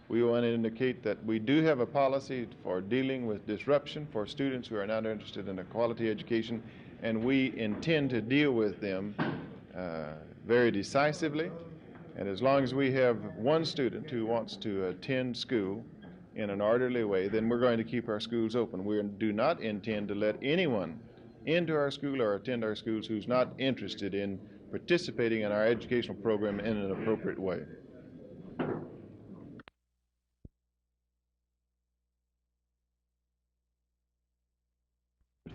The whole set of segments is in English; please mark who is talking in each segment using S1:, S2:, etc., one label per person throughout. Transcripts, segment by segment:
S1: We want to indicate that we do have a policy for dealing with disruption for students who are not interested in a quality education, and we intend to deal with them very decisively. And as long as we have one student who wants to attend school in an orderly way, then we're going to keep our schools open. We do not intend to let anyone into our school or attend our schools who's not interested in participating in our educational program in an appropriate way.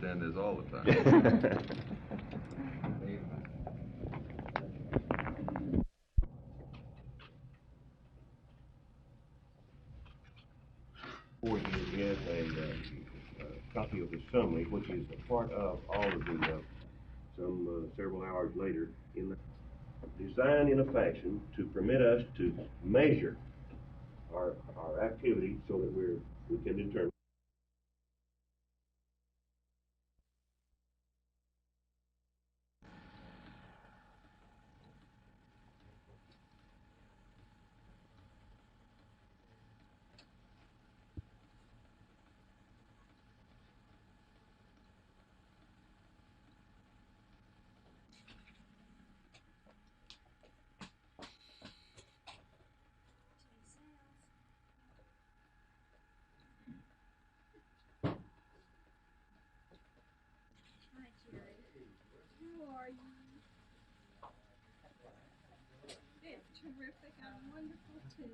S2: Understand this all the time.
S3: For you is a copy of the summary, which is a part of all of the, several hours later, designed in a fashion to permit us to measure our activity so that we can determine.
S4: Terrific. I'm wonderful too.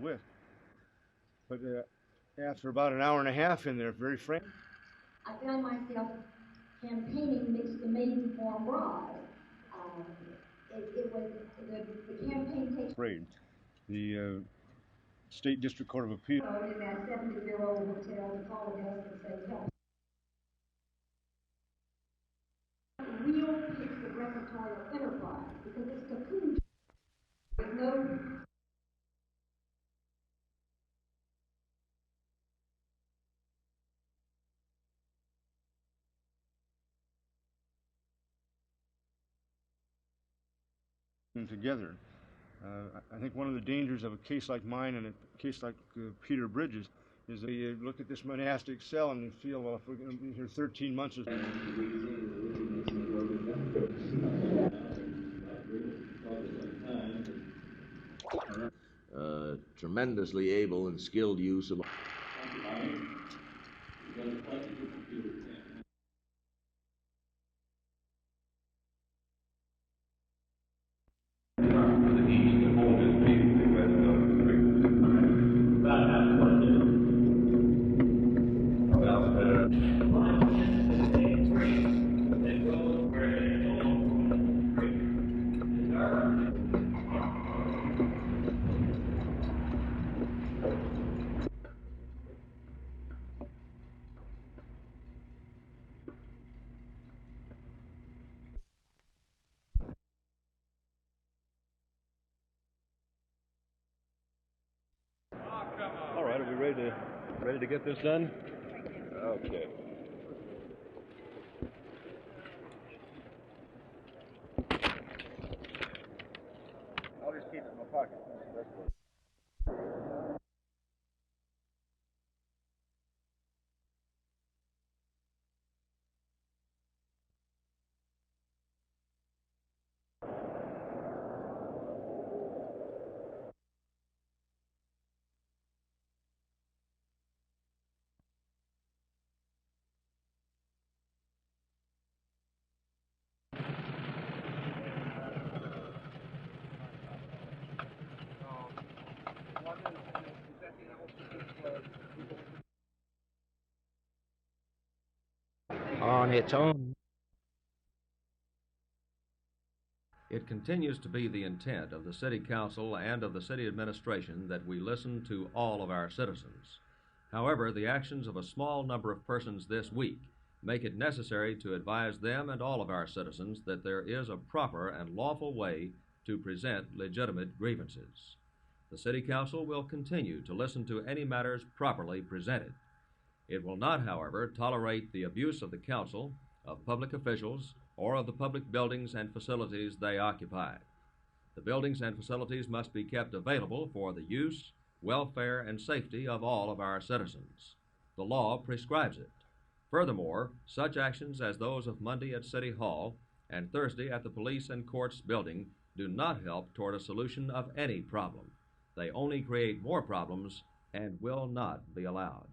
S5: with. But after about an hour and a half in there, very frank.
S6: I found myself campaigning next to Maiden Farm Rod. It was, the campaign takes...
S5: The State District Court of Appeal.
S6: In that 70-year-old hotel to call us and say, tell real piece of reconciled enterprise, because it's cocooned with no...
S5: together. I think one of the dangers of a case like mine and a case like Peter Bridges is that you look at this monastic cell and you feel, well, if we're going to be here 13 months...
S2: Tremendously able and skilled use of...
S5: All right, are we ready to get this done? Okay. I'll just keep it in my pocket. That's good.
S7: On its own.
S8: It continues to be the intent of the City Council and of the City Administration that we listen to all of our citizens. However, the actions of a small number of persons this week make it necessary to advise them and all of our citizens that there is a proper and lawful way to present legitimate grievances. The City Council will continue to listen to any matters properly presented. It will not, however, tolerate the abuse of the Council, of public officials, or of the public buildings and facilities they occupy. The buildings and facilities must be kept available for the use, welfare, and safety of all of our citizens. The law prescribes it. Furthermore, such actions as those of Monday at City Hall and Thursday at the Police and Courts building do not help toward a solution of any problem. They only create more problems and will not be allowed.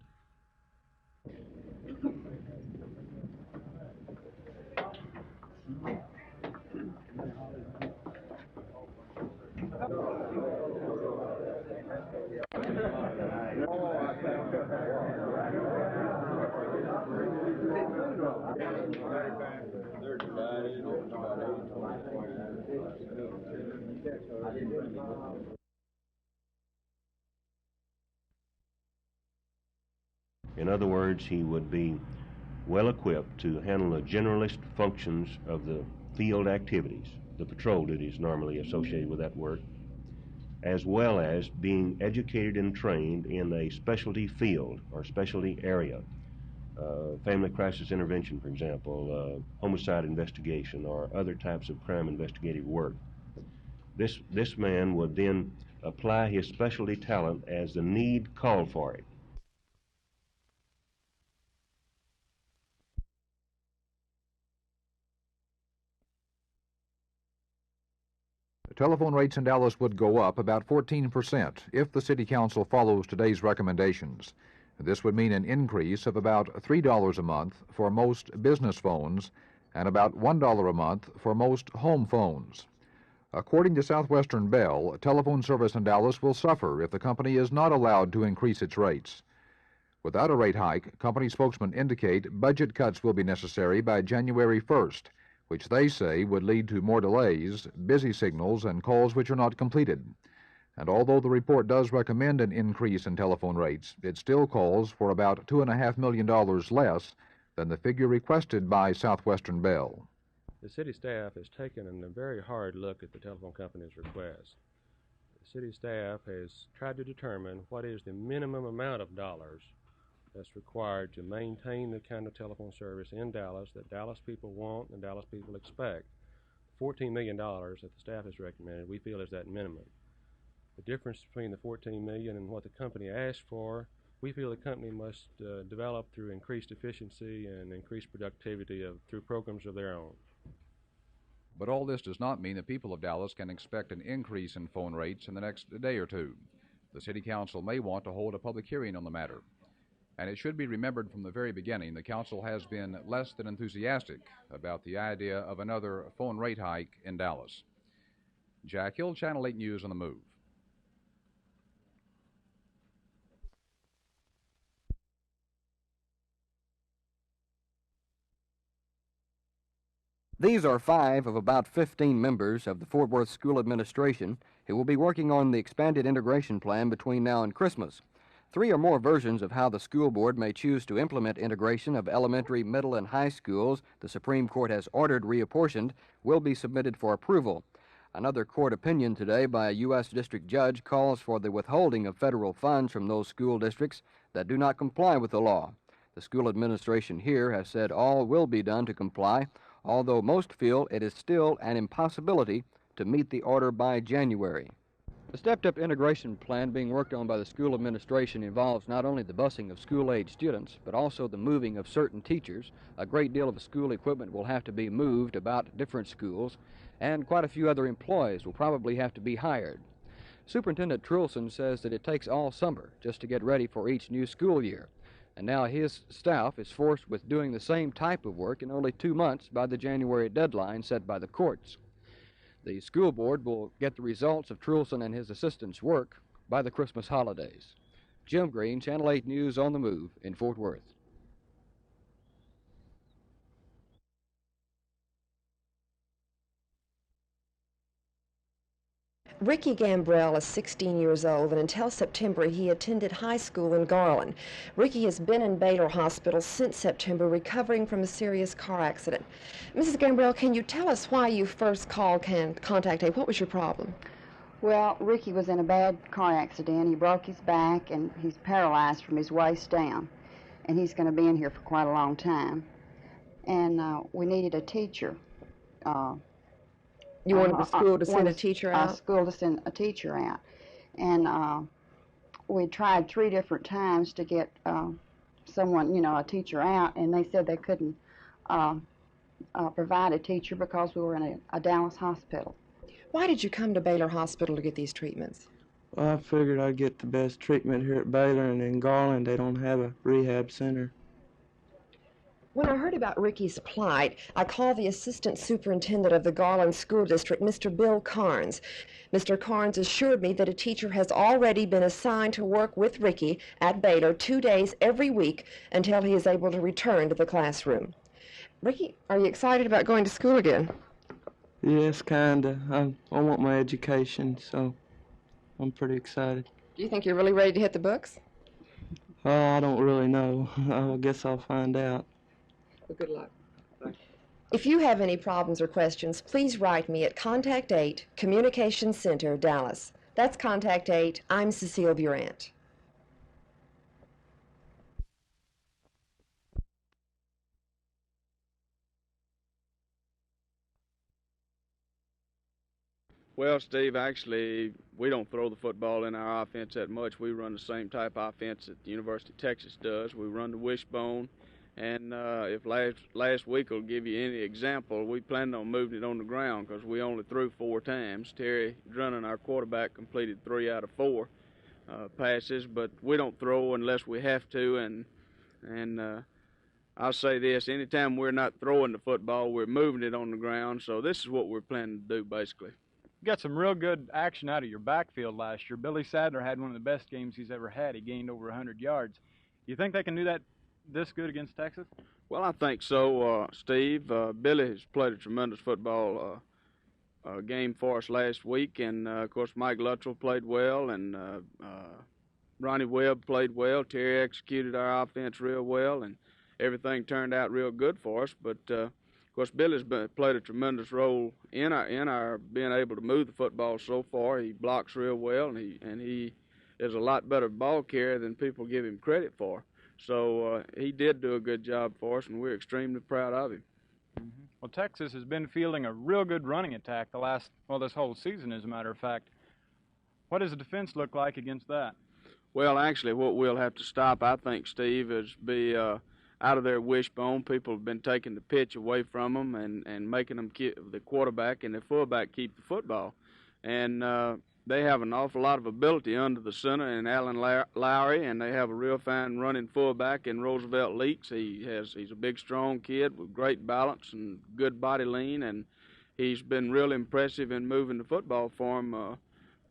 S3: In other words, he would be well equipped to handle the generalist functions of the field activities, the patrol duties normally associated with that work, as well as being educated and trained in a specialty field or specialty area. Family crisis intervention, for example, homicide investigation, or other types of crime investigative work. This man would then apply his specialty talent as the need called for it.
S9: Telephone rates in Dallas would go up about 14% if the City Council follows today's recommendations. This would mean an increase of about $3 a month for most business phones and about $1 a month for most home phones. According to Southwestern Bell, telephone service in Dallas will suffer if the company is not allowed to increase its rates. Without a rate hike, company spokesmen indicate budget cuts will be necessary by January 1st, which they say would lead to more delays, busy signals, and calls which are not completed. And although the report does recommend an increase in telephone rates, it still calls for about $2.5 million less than the figure requested by Southwestern Bell.
S10: The city staff has taken a very hard look at the telephone company's request. The city staff has tried to determine what is the minimum amount of dollars that's required to maintain the kind of telephone service in Dallas that Dallas people want and Dallas people expect. $14 million that the staff has recommended, we feel is that minimum. The difference between the $14 million and what the company asked for, we feel the company must develop through increased efficiency and increased productivity through programs of their own.
S9: But all this does not mean the people of Dallas can expect an increase in phone rates in the next day or two. The City Council may want to hold a public hearing on the matter. And it should be remembered from the very beginning, the Council has been less than enthusiastic about the idea of another phone rate hike in Dallas. Jack Hill, Channel 8 News on the Move.
S11: These are 5 of about 15 members of the Fort Worth School Administration who will be working on the expanded integration plan between now and Christmas. 3 or more versions of how the school board may choose to implement integration of elementary, middle, and high schools the Supreme Court has ordered reapportioned will be submitted for approval. Another court opinion today by a U.S. district judge calls for the withholding of federal funds from those school districts that do not comply with the law. The school administration here has said all will be done to comply, although most feel it is still an impossibility to meet the order by January. The stepped-up integration plan being worked on by the school administration involves not only the busing of school-age students, but also the moving of certain teachers. A great deal of school equipment will have to be moved about different schools, and quite a few other employees will probably have to be hired. Superintendent Trulson says that it takes all summer just to get ready for each new school year, and now his staff is forced with doing the same type of work in only 2 months by the January deadline set by the courts. The school board will get the results of Trulson and his assistants' work by the Christmas holidays. Jim Green, Channel 8 News on the Move in Fort Worth.
S12: Ricky Gambrell is 16 years old, and until September he attended high school in Garland. Ricky has been in Baylor Hospital since September, recovering from a serious car accident. Mrs. Gambrell, can you tell us why you first called Contact Aid? What was your problem?
S13: Well, Ricky was in a bad car accident. He broke his back, and he's paralyzed from his waist down. And he's going to be in here for quite a long time. And we needed a teacher.
S12: You wanted the school to send a teacher out?
S13: School to send a teacher out. And we tried 3 different times to get someone, a teacher out, and they said they couldn't provide a teacher because we were in a Dallas hospital.
S12: Why did you come to Baylor Hospital to get these treatments?
S14: Well, I figured I'd get the best treatment here at Baylor, and in Garland they don't have a rehab center.
S12: When I heard about Ricky's plight, I called the assistant superintendent of the Garland School District, Mr. Bill Carnes. Mr. Carnes assured me that a teacher has already been assigned to work with Ricky at Baylor 2 days every week until he is able to return to the classroom. Ricky, are you excited about going to school again?
S14: Yes, kinda. I want my education, so I'm pretty excited.
S12: Do you think you're really ready to hit the books?
S14: I don't really know. I guess I'll find out.
S12: Well, good luck. If you have any problems or questions, please write me at Contact 8, Communications Center, Dallas. That's Contact 8. I'm Cecile Burandt.
S15: Well, Steve, actually, we don't throw the football in our offense that much. We run the same type of offense that the University of Texas does. We run the wishbone. And if last week will give you any example, we planned on moving it on the ground because we only threw 4 times. Terry Drunnen, our quarterback, completed 3 out of 4 passes, but we don't throw unless we have to. And I'll say this, anytime we're not throwing the football, we're moving it on the ground. So this is what we're planning to do, basically.
S16: You got some real good action out of your backfield last year. Billy Sadler had one of the best games he's ever had. He gained over 100 yards. You think they can do that this good against Texas?
S15: Well, I think so, Steve. Billy has played a tremendous football game for us last week, and of course Mike Luttrell played well, and Ronnie Webb played well. Terry executed our offense real well, and everything turned out real good for us. But of course Billy's played a tremendous role in our being able to move the football so far. He blocks real well, and he is a lot better ball carrier than people give him credit for. So he did do a good job for us, and we're extremely proud of him.
S16: Mm-hmm. Well, Texas has been fielding a real good running attack this whole season, as a matter of fact. What does the defense look like against that?
S15: Well, actually, what we'll have to stop, I think, Steve, is be out of their wishbone. People have been taking the pitch away from them and making them the quarterback and the fullback keep the football. And they have an awful lot of ability under the center in Alan Lowry, and they have a real fine running fullback in Roosevelt Leaks. He's a big, strong kid with great balance and good body lean, and he's been real impressive in moving the football for him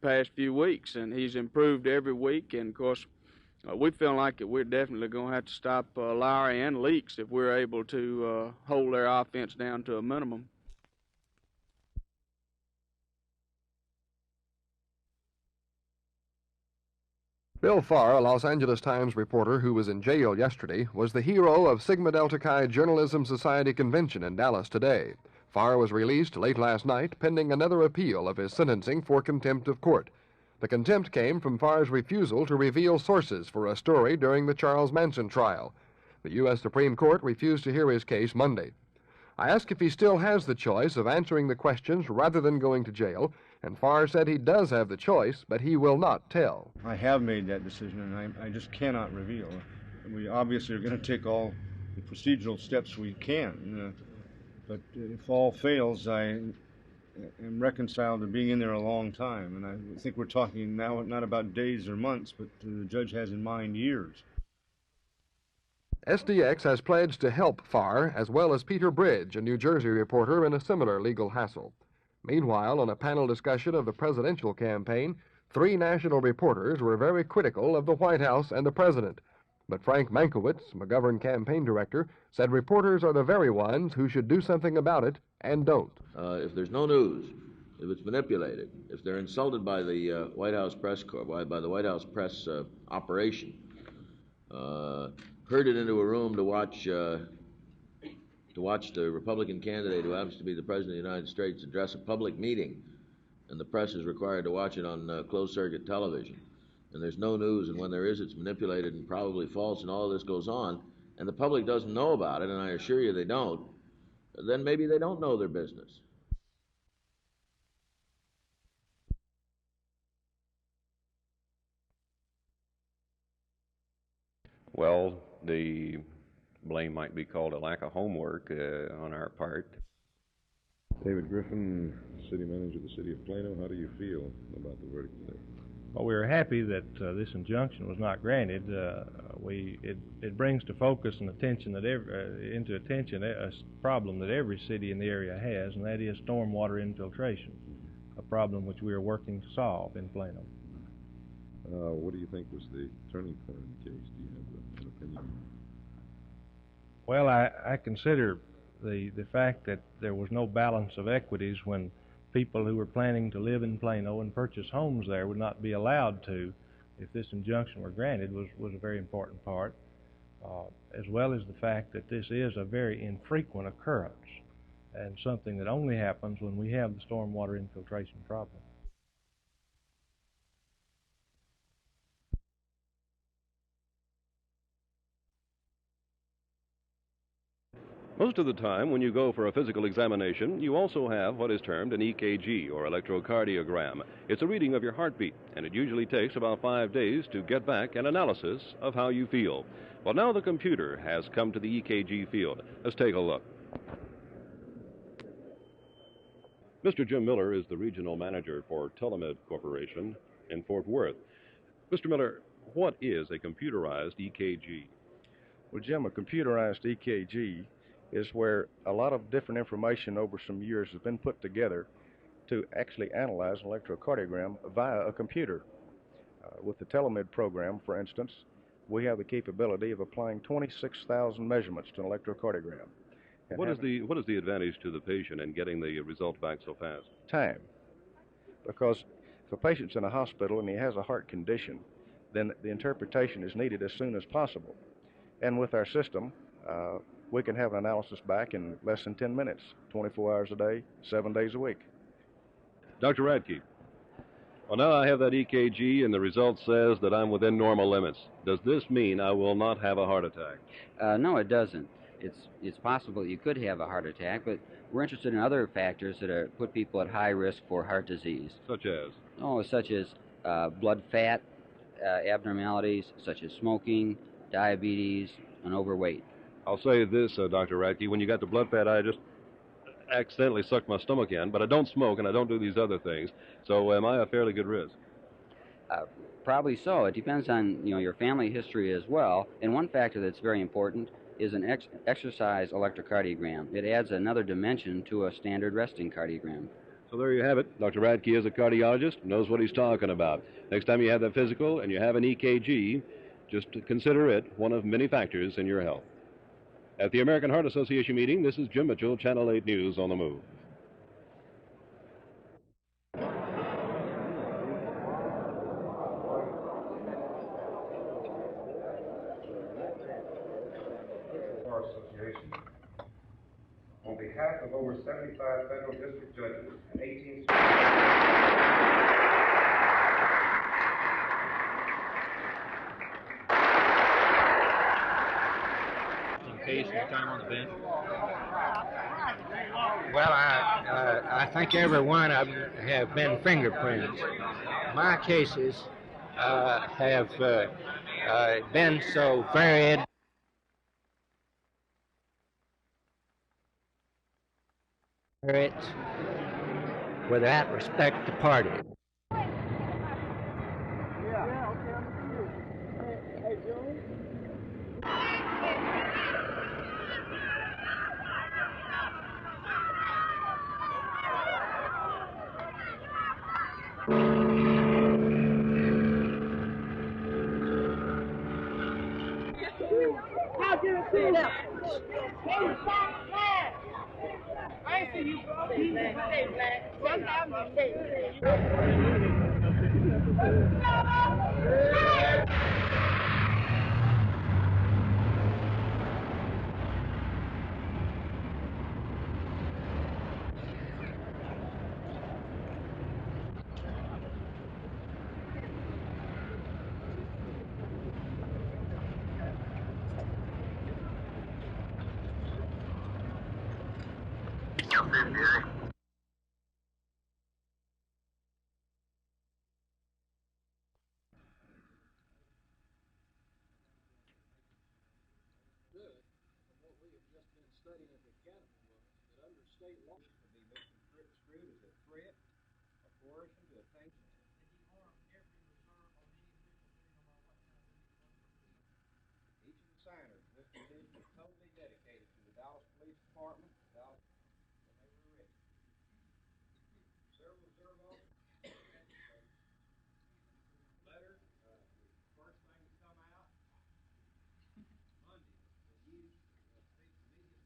S15: past few weeks, and he's improved every week. And of course, we feel like we're definitely going to have to stop Lowry and Leaks if we're able to hold their offense down to a minimum.
S17: Bill Farr, a Los Angeles Times reporter who was in jail yesterday, was the hero of Sigma Delta Chi Journalism Society convention in Dallas today. Farr was released late last night, pending another appeal of his sentencing for contempt of court. The contempt came from Farr's refusal to reveal sources for a story during the Charles Manson trial. The U.S. Supreme Court refused to hear his case Monday. I asked if he still has the choice of answering the questions rather than going to jail, and Farr said he does have the choice, but he will not tell.
S5: I have made that decision, and I just cannot reveal. We obviously are going to take all the procedural steps we can, but if all fails, I am reconciled to being in there a long time, and I think we're talking now not about days or months, but the judge has in mind years.
S17: SDX has pledged to help Farr, as well as Peter Bridge, a New Jersey reporter in a similar legal hassle. Meanwhile, on a panel discussion of the presidential campaign, 3 national reporters were very critical of the White House and the president. But Frank Mankiewicz, McGovern campaign director, said reporters are the very ones who should do something about it and don't.
S2: If there's no news, if it's manipulated, if they're insulted by the White House press corps, by the White House press operation, herded into a room to watch the Republican candidate who happens to be the President of the United States address a public meeting, and the press is required to watch it on closed-circuit television, and there's no news, and when there is, it's manipulated and probably false, and all this goes on, and the public doesn't know about it, and I assure you they don't, then maybe they don't know their business.
S18: Well, the blame might be called a lack of homework on our part.
S19: David Griffin, City Manager of the City of Plano, how do you feel about the verdict today?
S10: Well, we were happy that this injunction was not granted. It brings to focus and attention into attention a problem that every city in the area has, and that is stormwater infiltration, a problem which we are working to solve in Plano.
S19: What do you think was the turning point in the case? Do you have an opinion?
S10: Well, I consider the fact that there was no balance of equities when people who were planning to live in Plano and purchase homes there would not be allowed to if this injunction were granted was a very important part, as well as the fact that this is a very infrequent occurrence and something that only happens when we have the stormwater infiltration problem.
S18: Most of the time, when you go for a physical examination, you also have what is termed an EKG, or electrocardiogram. It's a reading of your heartbeat, and it usually takes about 5 days to get back an analysis of how you feel. Well, now the computer has come to the EKG field. Let's take a look. Mr. Jim Miller is the regional manager for TeleMed Corporation in Fort Worth. Mr. Miller, what is a computerized EKG?
S20: Well, Jim, a computerized EKG is where a lot of different information over some years has been put together
S21: to actually analyze an electrocardiogram via a computer. With the TeleMed program, for instance, we have the capability of applying 26,000 measurements to an electrocardiogram.
S18: What is the advantage to the patient in getting the result back so fast?
S21: Time. Because if a patient's in a hospital and he has a heart condition, then the interpretation is needed as soon as possible. And with our system, we can have an analysis back in less than 10 minutes, 24 hours a day, 7 days a week.
S18: Dr. Radke, well, now I have that EKG and the result says that I'm within normal limits. Does this mean I will not have a heart attack?
S22: No, it doesn't. It's possible that you could have a heart attack, but we're interested in other factors that put people at high risk for heart disease.
S18: Such as?
S22: Such as blood fat abnormalities, such as smoking, diabetes, and overweight.
S18: I'll say this, Dr. Radke, when you got the blood fat, I just accidentally sucked my stomach in, but I don't smoke and I don't do these other things, so am I a fairly good risk?
S22: Probably so. It depends on your family history as well, and one factor that's very important is an exercise electrocardiogram. It adds another dimension to a standard resting cardiogram.
S18: So there you have it. Dr. Radke is a cardiologist, knows what he's talking about. Next time you have that physical and you have an EKG, just consider it one of many factors in your health. At the American Heart Association meeting, this is Jim Mitchell, Channel 8 News on the Move.
S23: Bar Association. On behalf of over 75 federal district judges and 18
S7: case and time on the bench? Well, I think every one of them have been fingerprints. My cases have been so varied. Without respect to party.
S24: I see you, bro. Stay black. Sometimes stay
S25: Signers, this petition is totally dedicated to the Dallas Police Department, Dallas, and they were rich. Several reserve officers, letter, first thing to come out, Monday, the news, the media started.